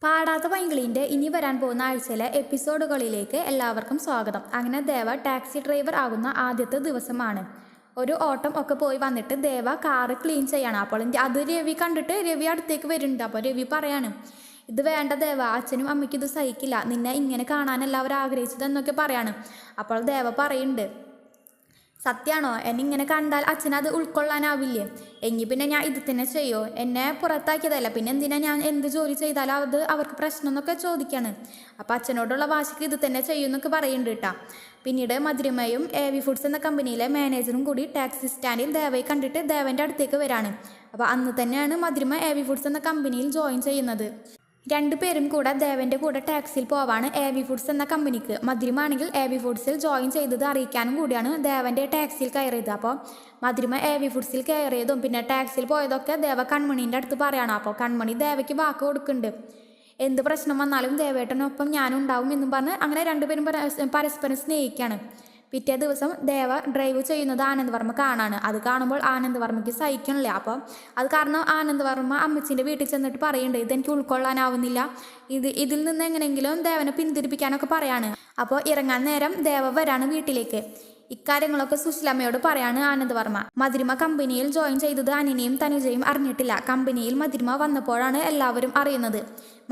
പാടാത്ത പൈങ്കിളിൻ്റെ ഇനി വരാൻ പോകുന്ന ആഴ്ചയിലെ എപ്പിസോഡുകളിലേക്ക് എല്ലാവർക്കും സ്വാഗതം. അങ്ങനെ ദേവ ടാക്സി ഡ്രൈവർ ആകുന്ന ആദ്യത്തെ ദിവസമാണ്. ഒരു ഓട്ടം ഒക്കെ പോയി വന്നിട്ട് ദേവ കാറ് ക്ലീൻ ചെയ്യണം. അപ്പോൾ അത് രവി കണ്ടിട്ട് രവി അടുത്തേക്ക് വരുന്നുണ്ട്. അപ്പോൾ രവി പറയാണ്, ഇത് വേണ്ട ദേവ, അച്ഛനും അമ്മയ്ക്കും ഇത് സഹിക്കില്ല, നിന്നെ ഇങ്ങനെ കാണാനല്ല അവർ ആഗ്രഹിച്ചതെന്നൊക്കെ പറയാണ്. അപ്പോൾ ദേവ പറയുന്നുണ്ട്, സത്യമാണോ, എന്നെ ഇങ്ങനെ കണ്ടാൽ അച്ഛനത് ഉൾക്കൊള്ളാനാവില്ലേ? എങ്കിൽ പിന്നെ ഞാൻ ഇത് തന്നെ ചെയ്യോ? എന്നെ പുറത്താക്കിയതല്ല, പിന്നെ എന്തിനാ ഞാൻ എന്ത് ജോലി ചെയ്താലും അത് അവർക്ക് പ്രശ്നം എന്നൊക്കെ ചോദിക്കാണ്. അപ്പോൾ അച്ഛനോടുള്ള വാശിക്ക് ഇത് തന്നെ ചെയ്യുമെന്നൊക്കെ പറയുന്നുണ്ട് കേട്ടോ. പിന്നീട് മധുരിമയും AV ഫുഡ്സ് എന്ന കമ്പനിയിലെ മാനേജറും കൂടി ടാക്സി സ്റ്റാൻഡിൽ ദേവയെ കണ്ടിട്ട് ദേവൻ്റെ അടുത്തേക്ക് വരാണ്. അപ്പോൾ അന്ന് തന്നെയാണ് മധുരിമ AV ഫുഡ്സ് എന്ന കമ്പനിയിൽ ജോയിൻ ചെയ്യുന്നത്. രണ്ടുപേരും കൂടെ ദേവൻ്റെ കൂടെ ടാക്സിയിൽ പോവാണ് AV ഫുഡ്സ് എന്ന കമ്പനിക്ക്. മധുരിമ ആണെങ്കിൽ AV ഫുഡ്സിൽ ജോയിൻ ചെയ്തത് അറിയിക്കാനും കൂടിയാണ് ദേവൻ്റെ ടാക്സിയിൽ കയറിയത്. അപ്പോൾ മധുരിമ AV ഫുഡ്സിൽ കയറിയതും പിന്നെ ടാക്സിയിൽ പോയതൊക്കെ ദേവ കൺമണീൻ്റെ അടുത്ത് പറയണം. അപ്പോൾ കൺമണി ദേവയ്ക്ക് വാക്ക് കൊടുക്കുന്നുണ്ട്, എന്ത് പ്രശ്നം വന്നാലും ദേവേട്ടനൊപ്പം ഞാനുണ്ടാവും എന്നും പറഞ്ഞ് അങ്ങനെ രണ്ടുപേരും പരസ്പരം സ്നേഹിക്കുകയാണ്. പിറ്റേ ദിവസം ദേവ ഡ്രൈവ് ചെയ്യുന്നത് ആനന്ദ് വർമ്മ കാണാണ്. അത് കാണുമ്പോൾ ആനന്ദ് വർമ്മയ്ക്ക് സഹിക്കണില്ല. അപ്പോൾ അത് കാരണം ആനന്ദ് വർമ്മ അമ്മച്ചിൻ്റെ വീട്ടിൽ ചെന്നിട്ട് പറയുന്നുണ്ട്, ഇതെനിക്ക് ഉൾക്കൊള്ളാനാവുന്നില്ല, ഇതിൽ നിന്ന് എങ്ങനെയെങ്കിലും ദേവനെ പിന്തിരിപ്പിക്കാനൊക്കെ പറയാണ്. അപ്പോൾ ഇറങ്ങാൻ നേരം ദേവ വരാണ് വീട്ടിലേക്ക്. ഇക്കാര്യങ്ങളൊക്കെ സുശീലമ്മയോട് പറയാണ് ആനന്ദ് വർമ്മ. മധുരിമ കമ്പനിയിൽ ജോയിൻ ചെയ്തത് അനിനെയും തനുജയും അറിഞ്ഞിട്ടില്ല. കമ്പനിയിൽ മധുരിമ വന്നപ്പോഴാണ് എല്ലാവരും അറിയുന്നത്.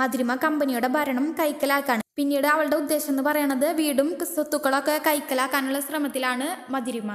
മധുരിമ കമ്പനിയുടെ ഭരണം കൈക്കലാക്കാണ്. പിന്നീട് അവളുടെ ഉദ്ദേശം എന്ന് പറയുന്നത് വീടും സ്വത്തുക്കളൊക്കെ കൈക്കലാക്കാനുള്ള ശ്രമത്തിലാണ് മധുരിമ.